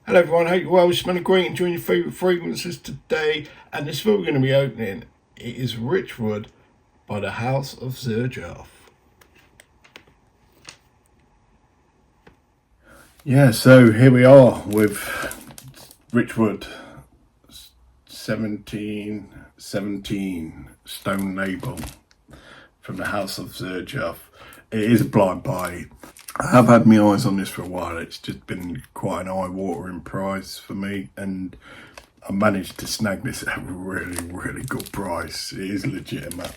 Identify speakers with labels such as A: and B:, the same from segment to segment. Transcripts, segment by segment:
A: Hello everyone, hope you're well, smelling great, enjoying your favourite fragrances today. And this is what we're going to be opening. It is Richwood by the House of Xerjoff. Yeah, so here we are with Richwood 1717 stone label from the House of Xerjoff. It is a blind buy. I have had my eyes on this for a while. It's just been quite an eye-watering price for me, and I managed to snag this at a really good price. It is legitimate.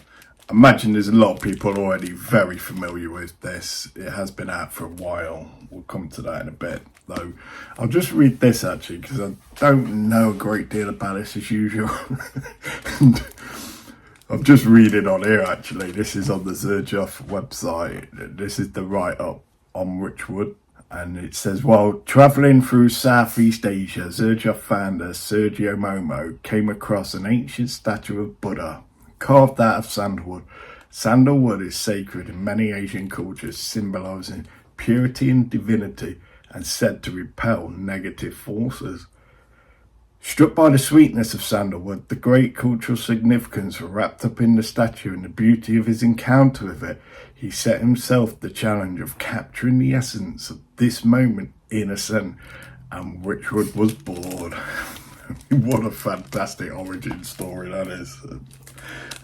A: I imagine there's a lot of people already very familiar with this. It has been out for a while. We'll come to that in a bit, though. I'll just read this actually because I don't know a great deal about this as usual. And I'm just reading on here actually. This is on the Xerjoff website. This is the write-up on Richwood, and it says, while travelling through Southeast Asia, Xerjoff founder Sergio Momo came across an ancient statue of Buddha carved out of sandalwood. Sandalwood is sacred in many Asian cultures, symbolising purity and divinity and said to repel negative forces. Struck by the sweetness of sandalwood, the great cultural significance wrapped up in the statue and the beauty of his encounter with it, he set himself the challenge of capturing the essence of this moment in a scent, and Richwood was born. What a fantastic origin story that is.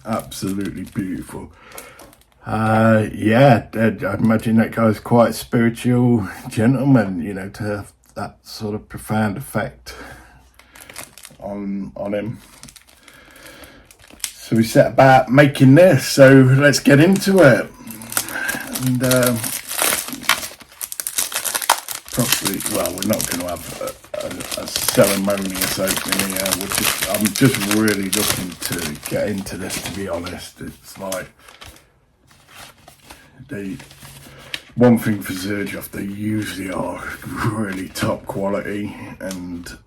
A: Absolutely beautiful. Yeah, I imagine that guy's quite a spiritual gentleman, you know, to have that sort of profound effect on him. So we set about making this, so let's get into it. And probably, well, we're not going to have a ceremonious opening here. I'm just really looking to get into this, to be honest. It's like one thing for Xerjoff, they usually are really top quality, and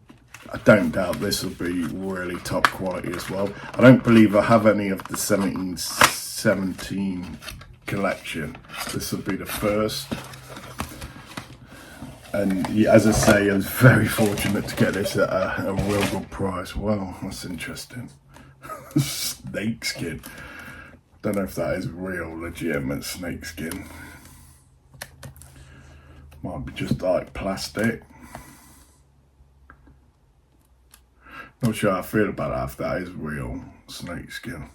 A: I don't doubt this will be really top quality as well. I don't believe I have any of the 1717 collection. This will be the first. And as I say, I was very fortunate to get this at a real good price. Wow, that's interesting. Snake skin. Don't know if that is real, legitimate snake skin. Might be just like plastic. Not sure how I feel about that, if that is real snake skin.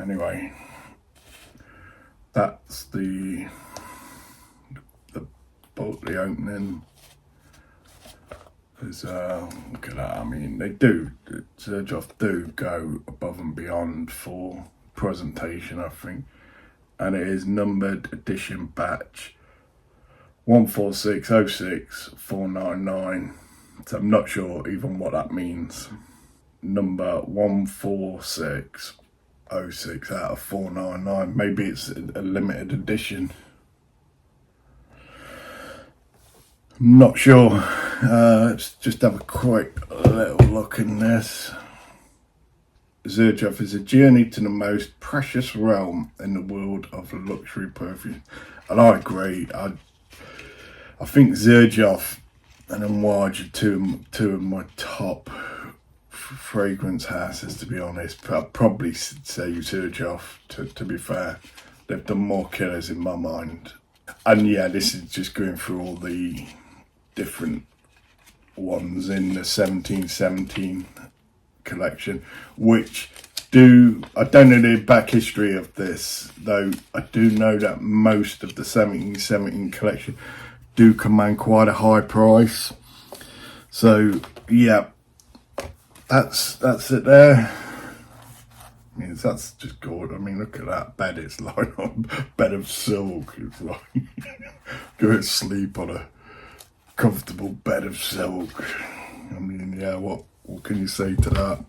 A: Anyway, that's the opening. There's look at that. I mean, Xerjoff do go above and beyond for presentation, I think. And it is numbered edition batch 14606499. So I'm not sure even what that means. Number 14606 out of 499. Maybe it's a limited edition. I'm not sure. Let's just have a quick little look in this. Xerjoff is a journey to the most precious realm in the world of luxury perfume. And I agree. I think Xerjoff and Amouage are two of my top fragrance houses, to be honest. I'd probably say Xerjoff, to be fair. They've done more killers in my mind. And yeah, this is just going through all the different ones in the 1717 collection, which I don't know the back history of this, though I do know that most of the 1717 collection do command quite a high price. So yeah, that's it there. I mean, that's just good. I mean, look at that bed. It's like a bed of silk. It's like go to sleep on a comfortable bed of silk. I mean, yeah, what can you say to that?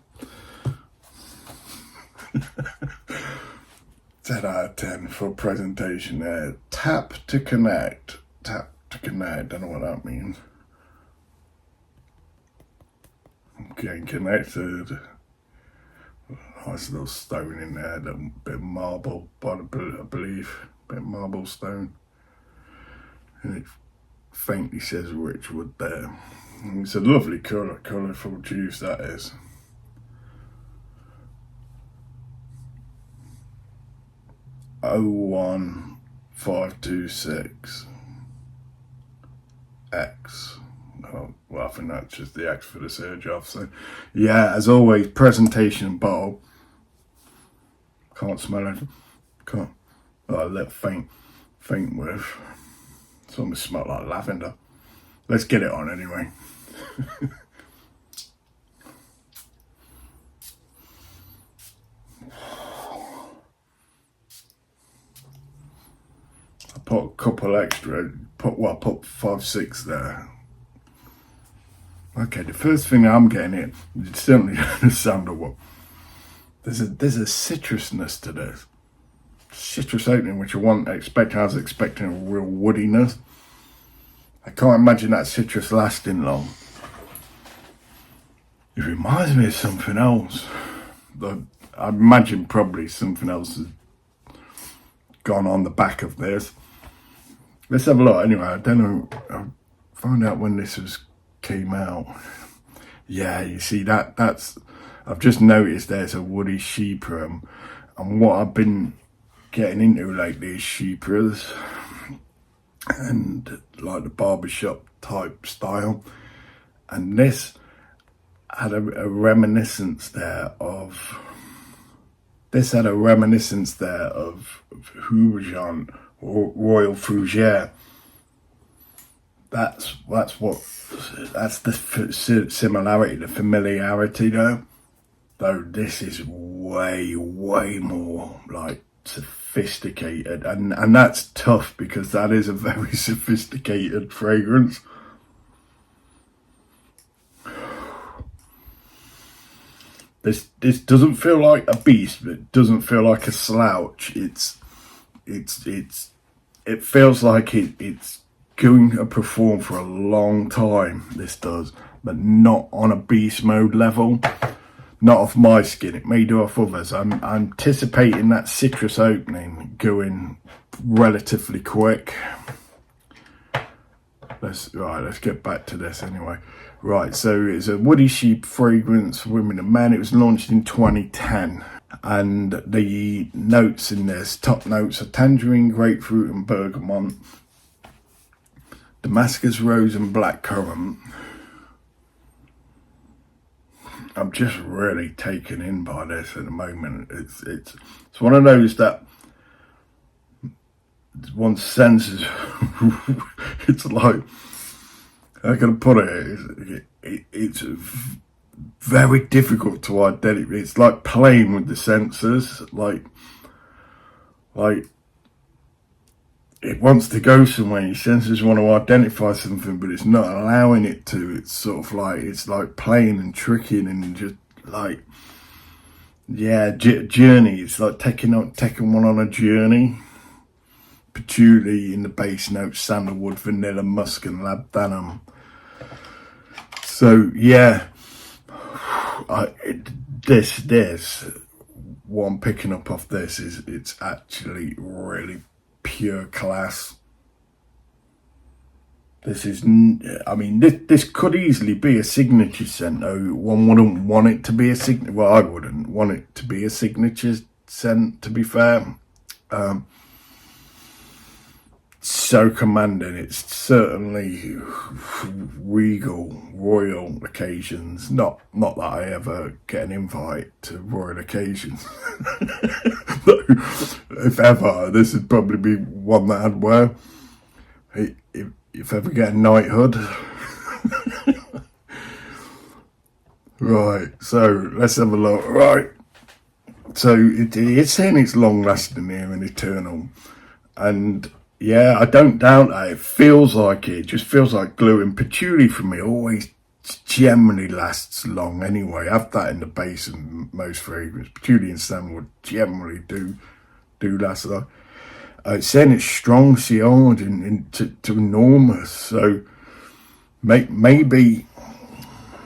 A: 10 out of 10 for presentation there. Tap to connect. Tap to connect. Don't know what that means. Getting connected. Nice little stone in there, a bit of marble, but I believe, a bit of marble stone. And it faintly says Richwood there. It's a lovely colourful juice, that is. O1526 X. Oh, well, I think that's just the X for the Xerjoff. So, yeah, as always, presentation bottle. Can't smell it. Can't. Oh, a little faint whiff. It's almost smelled like lavender. Let's get it on anyway. I put a couple extra. Put 5, 6 there. Okay, the first thing I'm getting in, it's certainly the sandalwood. There's a citrusness to this. Citrus opening, which I was expecting a real woodiness. I can't imagine that citrus lasting long. It reminds me of something else. I imagine probably something else has gone on the back of this. Let's have a look. Anyway, I don't know. I'll find out when this came out. Yeah, you see that's. I've just noticed there's a woody chypre, and what I've been getting into lately is chypres and like the barbershop type style, and this had a reminiscence there of Houblon or Royal Fougere. That's the similarity, the familiarity there. Though this is way more like sophisticated, and that's tough because that is a very sophisticated fragrance. This doesn't feel like a beast, but it doesn't feel like a slouch. It feels like it's going to perform for a long time. This does, but not on a beast mode level. Not off my skin. It may do off others. I'm anticipating that citrus opening going relatively quick. Let's get back to this anyway. Right, so it's a woody sheep fragrance for women and men. It was launched in 2010. And the notes in this, top notes are tangerine, grapefruit and bergamot, Damascus rose and black currant. I'm just really taken in by this at the moment. It's one of those that one senses. It's like, how can I put it? It's very difficult to identify. It's like playing with the senses. Like it wants to go somewhere. Your senses want to identify something, but it's not allowing it to. It's sort of like, it's like playing and tricking and just like, yeah, journey. It's like taking one on a journey. Patchouli in the base notes, sandalwood, vanilla, musk, and labdanum. So yeah, this what I'm picking up off this is it's actually really pure class. This is, I mean, this could easily be a signature scent, though one wouldn't want it to be a signature. Well, I wouldn't want it to be a signature scent, to be fair. So commanding. It's certainly regal, royal occasions. Not that I ever get an invite to royal occasions. If ever, this would probably be one that I'd wear. If ever get a knighthood. Right, so let's have a look. Right, so it's saying it's long lasting here and eternal, and yeah, I don't doubt that. It feels like it. Just feels like glue. And patchouli for me always generally lasts long anyway. I have that in the base of most fragrances. Patchouli and sandalwood generally do last long. It's saying it's strong, sealed, and to enormous. So maybe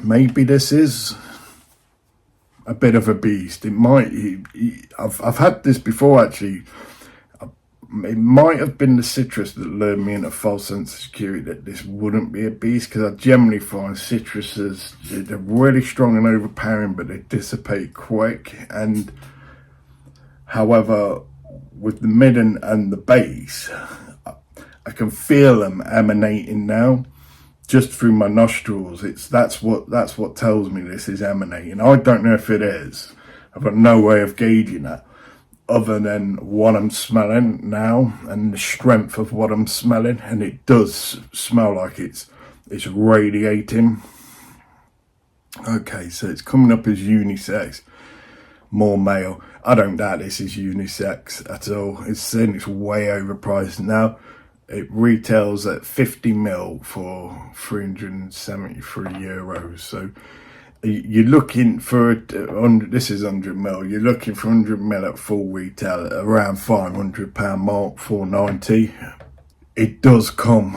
A: this is a bit of a beast. It might. I've had this before actually. It might have been the citrus that lured me into a false sense of security that this wouldn't be a beast, because I generally find citruses, they're really strong and overpowering, but they dissipate quick. And however, with the mid and the base, I can feel them emanating now, just through my nostrils. That's what tells me this is emanating. I don't know if it is. I've got no way of gauging that, other than what I'm smelling now and the strength of what I'm smelling, and it does smell like it's radiating. Okay, so it's coming up as unisex, more male. I don't doubt this is unisex at all. It's saying it's way overpriced now. It retails at 50ml for 373 euros. So you're looking for, this is 100ml, you're looking for 100ml at full retail at around £500 mark, 490. It does come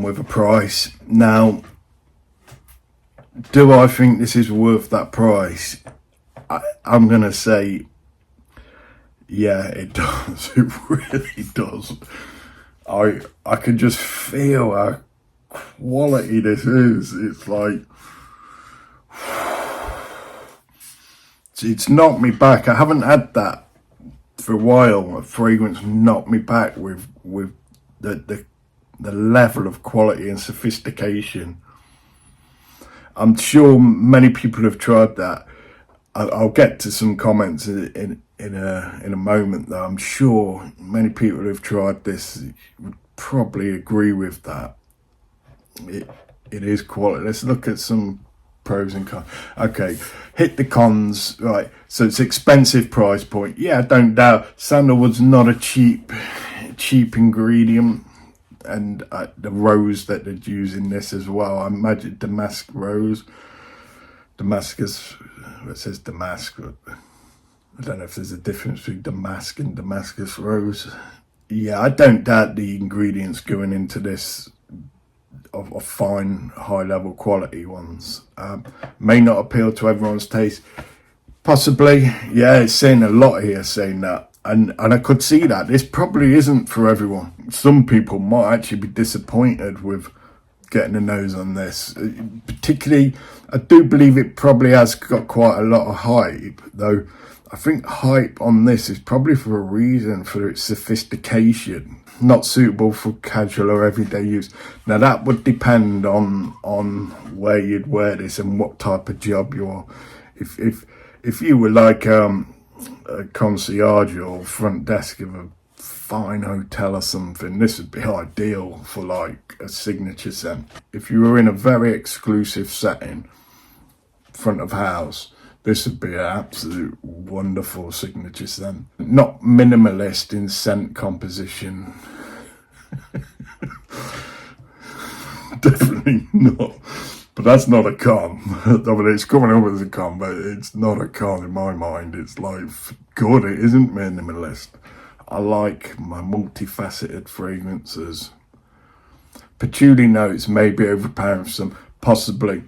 A: with a price. Now, do I think this is worth that price? I'm going to say, yeah, it does. It really does. I can just feel how quality this is. It's like, it's knocked me back. I haven't had that for a while. A fragrance knocked me back with the level of quality and sophistication. I'm sure many people have tried that. I'll get to some comments in a moment, though. I'm sure many people who've tried this would probably agree with that. It is quality. Let's look at some pros and cons. Okay, hit the cons. Right, so it's expensive price point. Yeah, I don't doubt. Sandalwood's not a cheap ingredient, and the rose that they'd use in this as well. I imagine Damask rose, Damascus. It says Damask, but I don't know if there's a difference between Damask and Damascus rose. Yeah, I don't doubt the ingredients going into this of fine, high-level quality ones. May not appeal to everyone's taste. Possibly, yeah, it's saying a lot here saying that. And I could see that. This probably isn't for everyone. Some people might actually be disappointed with getting a nose on this. Particularly, I do believe it probably has got quite a lot of hype, though. I think hype on this is probably for a reason, for its sophistication. Not suitable for casual or everyday use. Now that would depend on where you'd wear this and what type of job you're. If you were like a concierge or front desk of a fine hotel or something, this would be ideal for like a signature scent. If you were in a very exclusive setting, front of house, this would be an absolute wonderful signature scent. Not minimalist in scent composition. Definitely not. But that's not a con. I mean, it's coming over as a con, but it's not a con in my mind. It's like, good, it isn't minimalist. I like my multifaceted fragrances. Patchouli notes may be overpowering for some, possibly.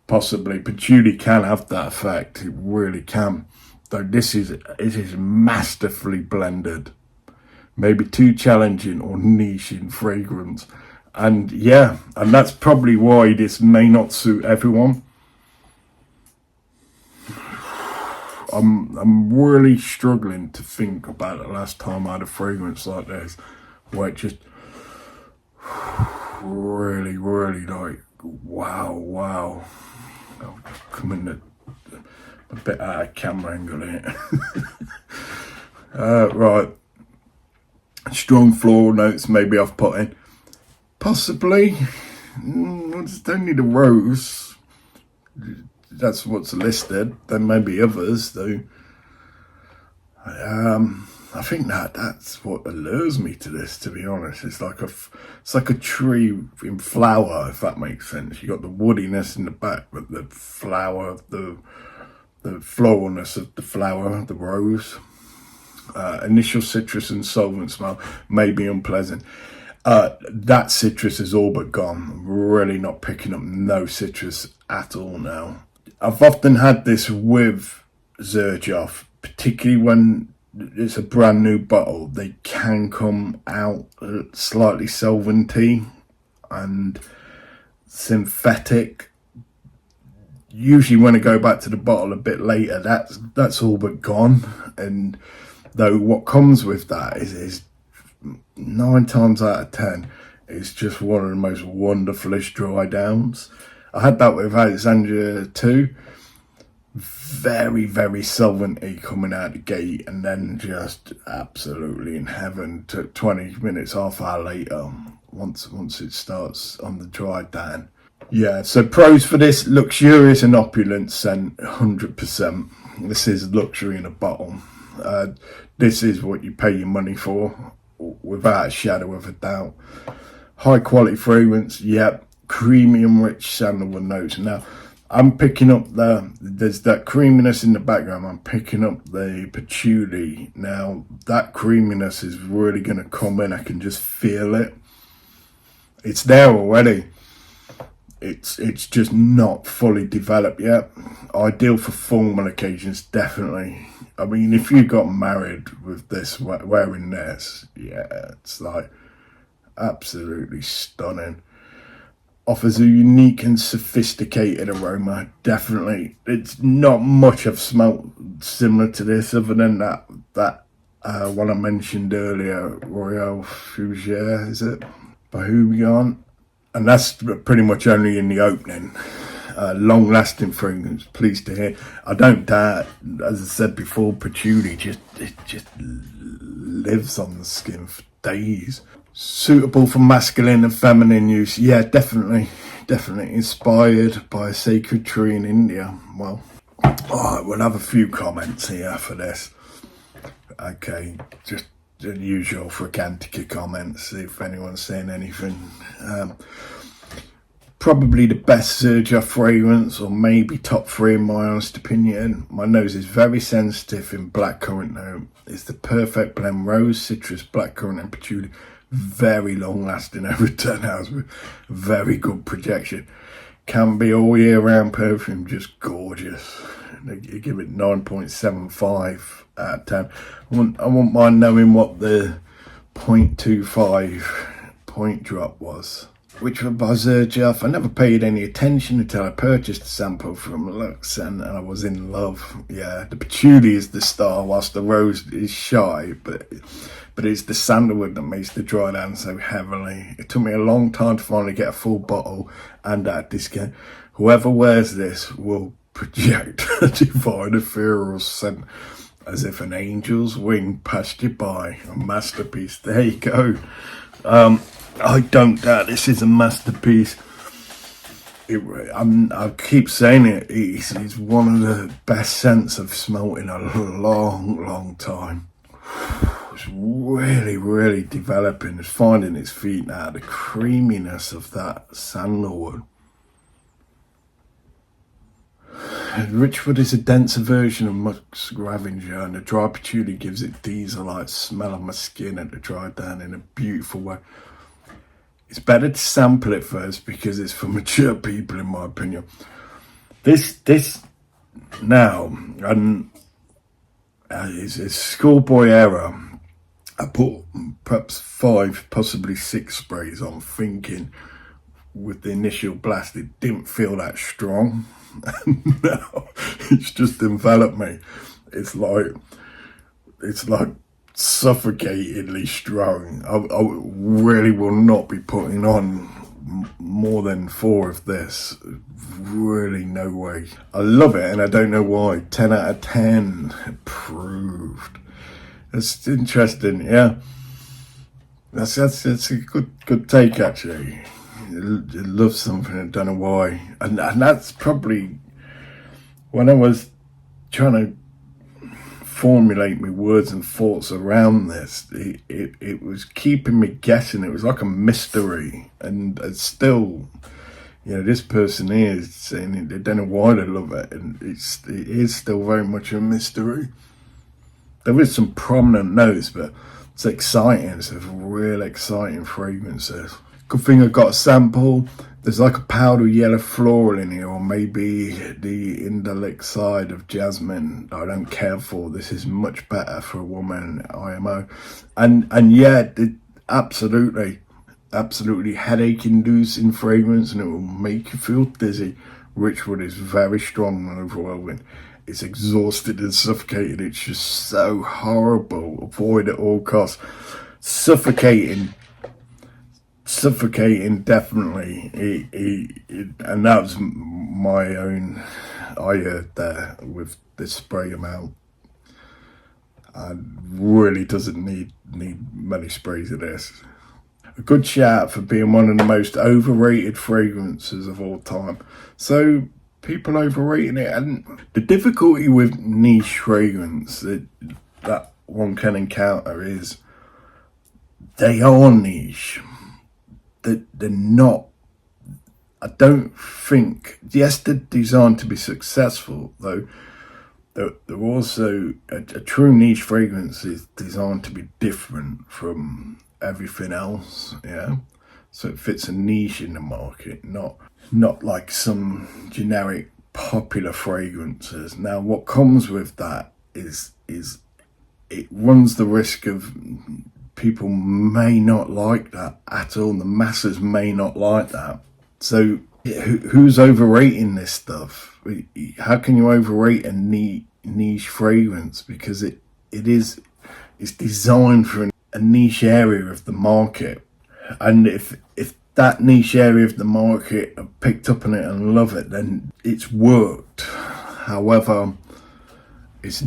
A: Patchouli can have that effect. It really can. Though it is masterfully blended. Maybe too challenging or niche in fragrance. And yeah, and that's probably why this may not suit everyone. I'm really struggling to think about the last time I had a fragrance like this, where it just really like, wow. I'll come in a bit out of camera angle here. Right. Strong floral notes, maybe I've put in. Possibly. I just don't need a rose. That's what's listed. There may be others, though. I think that's what allures me to this, to be honest. It's like a tree in flower, if that makes sense. You got the woodiness in the back, but the flower, the floralness of the flower, the rose. Initial citrus and solvent smell may be unpleasant. That citrus is all but gone. I'm really not picking up no citrus at all now. I've often had this with Xerjoff, particularly when it's a brand new bottle, they can come out slightly solventy and synthetic. Usually when I go back to the bottle a bit later, that's all but gone. And though what comes with that is 9 times out of 10, it's just one of the most wonderfulest dry downs. I had that with Alexandria too. Very, very solventy coming out the gate, and then just absolutely in heaven. Took 20 minutes, half hour later, once it starts on the dry down. Yeah, so pros for this: luxurious and opulent scent, 100%. This is luxury in a bottle. This is what you pay your money for, without a shadow of a doubt. High quality fragrance, yep. Creamy and rich sandalwood notes. Now, I'm picking up there's that creaminess in the background. I'm picking up the patchouli. Now, that creaminess is really going to come in. I can just feel it. It's there already. It's just not fully developed yet. Ideal for formal occasions, definitely. I mean, if you got married with this, wearing this, yeah, it's like absolutely stunning. Offers a unique and sophisticated aroma, definitely. It's not much I've smelt similar to this, other than that one I mentioned earlier, Royal Fougere, is it? By Hubion. And that's pretty much only in the opening. Long-lasting fragrance, pleased to hear. I don't doubt, as I said before, patchouli it just lives on the skin for days. Suitable for masculine and feminine use. Yeah, definitely inspired by a sacred tree in India. Well, alright, we'll have a few comments here for this. Okay, just the usual Fragantica comments, see if anyone's saying anything. Probably the best Xerjoff fragrance, or maybe top 3 in my honest opinion. My nose is very sensitive in black currant note. It's the perfect blend: rose, citrus, black currant and patchouli. Very long lasting, over 10 hours with very good projection. Can be all year round perfume, just gorgeous. You give it 9.75 out of 10. I wouldn't mind knowing what the 0.25 point drop was. RICHWOOD by Xerjoff. I never paid any attention until I purchased a sample from Lux, and I was in love. Yeah, the patchouli is the star, whilst the rose is shy, but it's the sandalwood that makes the dry down so heavily. It took me a long time to finally get a full bottle and at a discount. Whoever wears this will project a divine ethereal scent, as if an angel's wing passed you by. A masterpiece. There you go. I don't doubt this is a masterpiece. I keep saying it. It's one of the best scents I've smelt in a long time. It's really developing. It's finding its feet now. The creaminess of that sandalwood. RICHWOOD is a denser version of Musk Ravenger, and the dry patchouli gives it diesel-like smell on my skin at the dry down in a beautiful way. It's better to sample it first because it's for mature people, in my opinion. This now, and it's schoolboy era. I put perhaps 5, possibly 6 sprays on, thinking with the initial blast it didn't feel that strong. Now it's just enveloped me. It's like suffocatingly strong. I really will not be putting on more than 4 of this. Really, no way. I love it, and I don't know why. 10 out of 10 approved. That's interesting. Yeah, that's a good take, actually. I love something, I don't know why, and that's probably when I was trying to formulate my words and thoughts around this. It was keeping me guessing. It was like a mystery, and it's still, this person is saying they don't know why they love it, and it is still very much a mystery. There is some prominent notes, but it's exciting. It's a real exciting fragrance. Good thing I got a sample. There's like a powder yellow floral in here, or maybe the indolic side of jasmine I don't care for. This is much better for a woman, IMO. And yeah, absolutely headache-inducing fragrance, and it will make you feel dizzy. Richwood is very strong and overwhelming. It's exhausted and suffocated. It's just so horrible. Avoid at all costs. Suffocating, definitely. And that was my own. I heard there with this spray amount. And really doesn't need many sprays of this. A good shout for being one of the most overrated fragrances of all time. So people overrating it, and the difficulty with niche fragrance that one can encounter is they are niche. They're not. I don't think. Yes, they're designed to be successful, though. They're also a true niche fragrance is designed to be different from everything else. Yeah, so it fits a niche in the market, not like some generic popular fragrances. Now, what comes with that is it runs the risk of people may not like that at all. The masses may not like that. So who's overrating this stuff? How can you overrate a niche fragrance? Because it's designed for a niche area of the market. And if that niche area of the market have picked up on it and love it, then it's worked. However, it's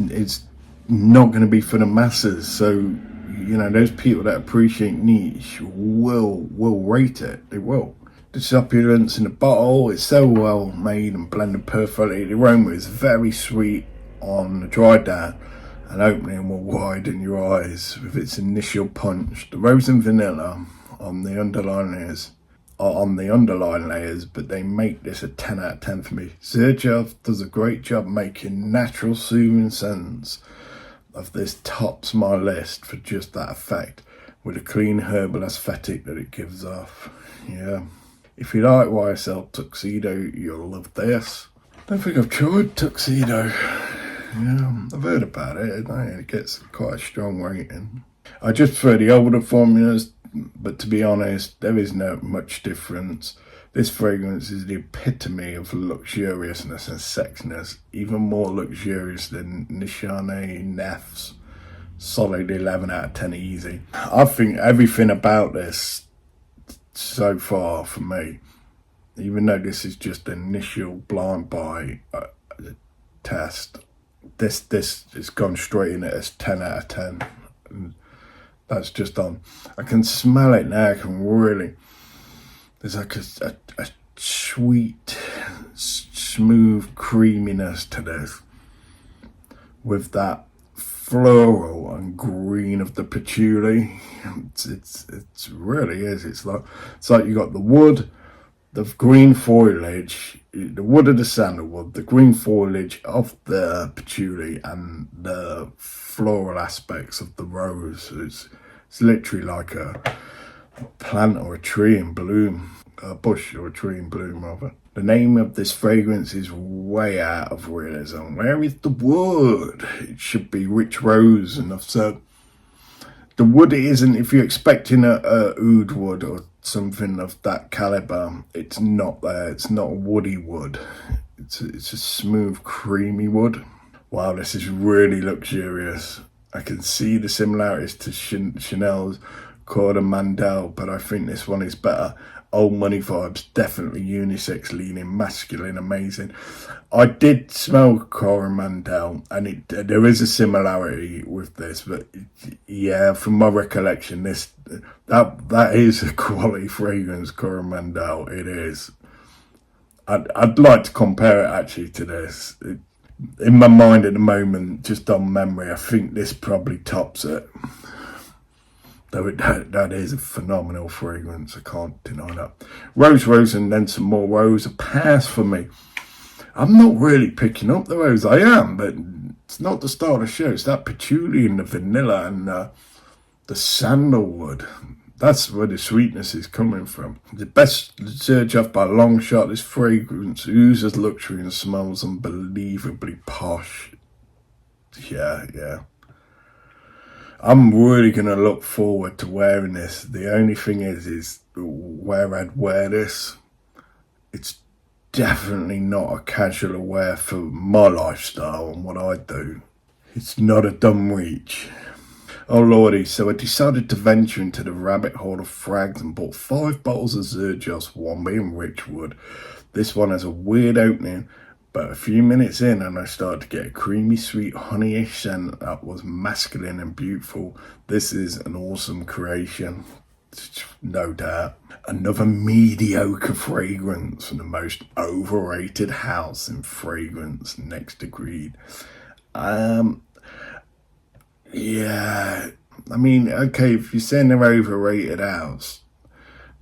A: not going to be for the masses. So, you know, those people that appreciate niche will rate it. They will. The succulence in the bottle is so well made and blended perfectly. The aroma is very sweet on the dry down, and opening will widen your eyes with its initial punch. The rose and vanilla on the underlying layers, but they make this a 10 out of 10 for me. Xerjoff does a great job making natural soothing scents of this. Tops my list for just that effect, with a clean herbal aesthetic that it gives off. Yeah. If you like YSL Tuxedo, you'll love this. I don't think I've tried Tuxedo. Yeah, I've heard about it. It gets quite a strong rating. I just prefer the older formulas, but to be honest, there is not much difference. This fragrance is the epitome of luxuriousness and sexiness, even more luxurious than Nishane Neff's solid 11 out of 10 easy. I think everything about this so far for me, even though this is just an initial blind buy test, this has gone straight in as 10 out of 10. And that's just on. I can smell it now. I can really. There's like a sweet, smooth creaminess to this, with that floral and green of the patchouli. It's really is. It's like you got the wood, the green foliage, the wood of the sandalwood, the green foliage of the patchouli, and the floral aspects of the rose. It's literally like a plant or a tree in bloom, a bush or a tree in bloom rather. The name of this fragrance is way out of realism. Where is the wood? It should be rich rose, and I've said the wood isn't. If you're expecting a oud wood or something of that caliber, it's not there. It's not a woody wood. It's a smooth, creamy wood. Wow, this is really luxurious. I can see the similarities to Chanel's Corda Mandel, but I think this one is better. Old money vibes, definitely unisex, leaning, masculine, amazing. I did smell Coromandel, and there is a similarity with this, but yeah, from my recollection, that is a quality fragrance, Coromandel. It is. I'd like to compare it actually to this. In my mind at the moment, just on memory, I think this probably tops it. Though that is a phenomenal fragrance, I can't deny that. Rose, and then some more rose. A pass for me. I'm not really picking up the rose. I am, but it's not the start of the show. It's that patchouli and the vanilla and the sandalwood. That's where the sweetness is coming from. The best Xerjoff by a long shot. This fragrance oozes luxury and smells unbelievably posh. Yeah. I'm really going to look forward to wearing this. The only thing is where I'd wear this. It's definitely not a casual wear for my lifestyle and what I do. It's not a dumb reach. Oh lordy, so I decided to venture into the rabbit hole of frags and bought 5 bottles of Xerjoff, one being Richwood. This one has a weird opening, but a few minutes in and I started to get a creamy, sweet, honeyish scent that was masculine and beautiful. This is an awesome creation, no doubt. Another mediocre fragrance from the most overrated house in fragrance, next agreed. Yeah, I mean, okay, if you're saying they're overrated house,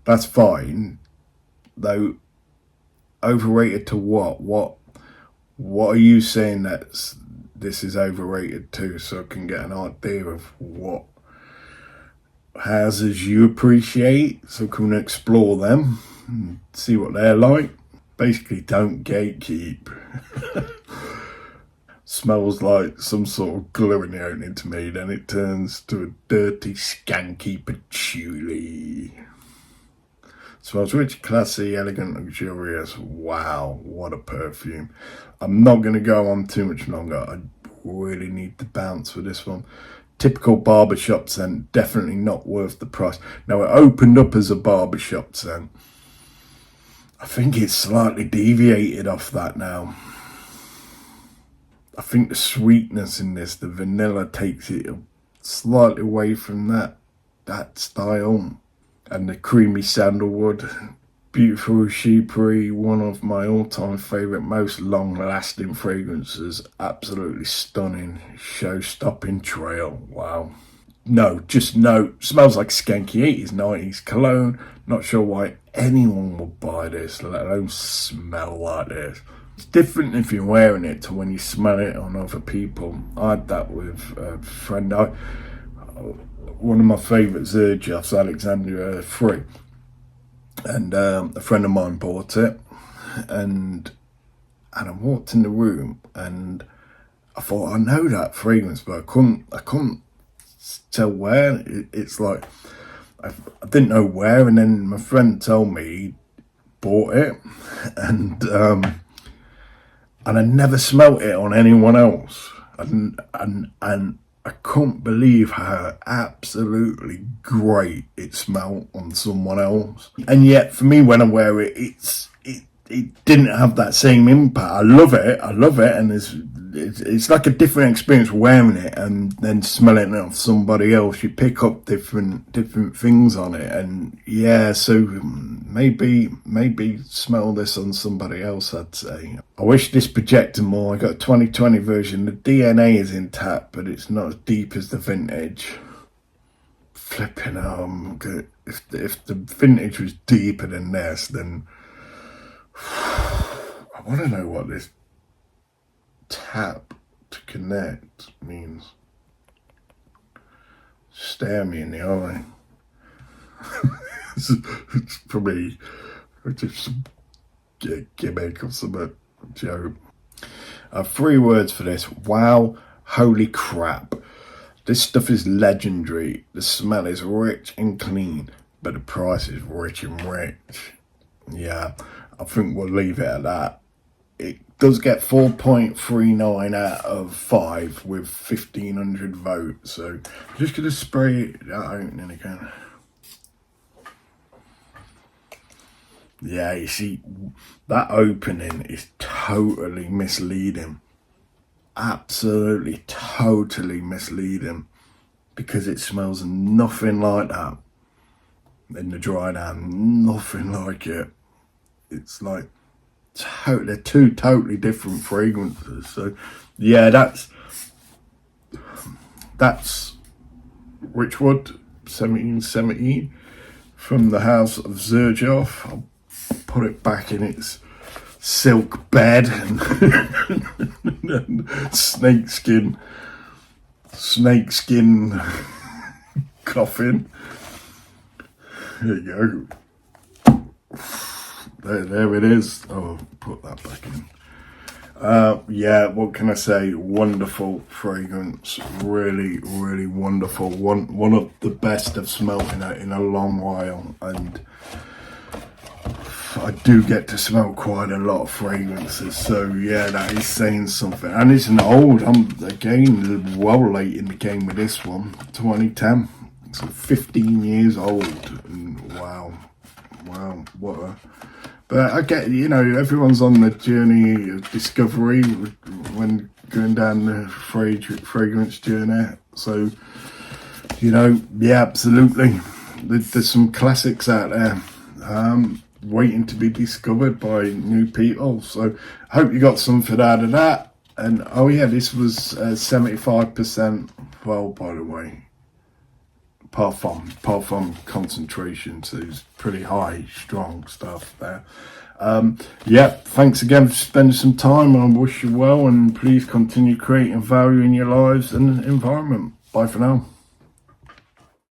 A: that's fine. Though, overrated to what? What are you saying this is overrated to, so I can get an idea of what houses you appreciate, so I can explore them and see what they're like. Basically, don't gatekeep. Smells like some sort of glue in the opening to me, then it turns to a dirty, skanky patchouli. Smells rich, classy, elegant, luxurious. Wow, what a perfume. I'm not going to go on too much longer. I really need to bounce with this one. Typical barbershop scent, definitely not worth the price. Now, it opened up as a barbershop scent. I think it's slightly deviated off that now. I think the sweetness in this, the vanilla, takes it slightly away from that style. And the creamy sandalwood, beautiful sheepery, one of my all-time favourite, most long-lasting fragrances. Absolutely stunning, show-stopping trail. Wow. No, smells like skanky 80s, 90s cologne. Not sure why anyone would buy this, let alone smell like this. It's different if you're wearing it to when you smell it on other people. I had that with a friend. One of my favourite Xerjoffs, Alexandria 3. And a friend of mine bought it. And I walked in the room and I thought, I know that fragrance, but I couldn't tell where. It's like, I didn't know where. And then my friend told me he bought it. And I never smelt it on anyone else. And I couldn't believe how absolutely great it smelled on someone else. And yet, for me, when I wear it, it didn't have that same impact. I love it, and it's like a different experience wearing it and then smelling it off somebody else. You pick up different things on it, and yeah, so maybe smell this on somebody else, I'd say. I wish this projected more. I got a 2020 version. The DNA is intact, but it's not as deep as the vintage. Flipping good. If the vintage was deeper than this, then I want to know what this tap to connect means. Stare me in the eye. It's probably just some gimmick or some joke. 3 words for this. Wow, holy crap. This stuff is legendary. The smell is rich and clean, but the price is rich and rich. Yeah, I think we'll leave it at that. It does get 4.39 out of 5 with 1,500 votes. So I'm just going to spray it out opening again. Yeah, you see, that opening is totally misleading. Absolutely, totally misleading. Because it smells nothing like that. In the dry down, nothing like it. It's like, they're 2 totally different fragrances. So, yeah, that's Richwood 1717 from the house of Xerjoff. I'll put it back in its silk bed and snakeskin coffin. There you go. There it is. Oh, put that back in. Yeah, what can I say? Wonderful fragrance. Really, really wonderful. One of the best I've smelt in a long while. And I do get to smell quite a lot of fragrances, so yeah, that is saying something. And it's an old, I'm again well late in the game with this one, 2010, so 15 years old, and wow, what a, but I get, you know, everyone's on the journey of discovery when going down the fragrance journey, so, you know, yeah, absolutely, there's some classics out there, waiting to be discovered by new people. So I hope you got something out of that. And oh yeah, this was 75%, well, by the way, parfum concentration, so it's pretty high, strong stuff there. Yeah, thanks again for spending some time, and I wish you well, and please continue creating value in your lives and environment. Bye for now.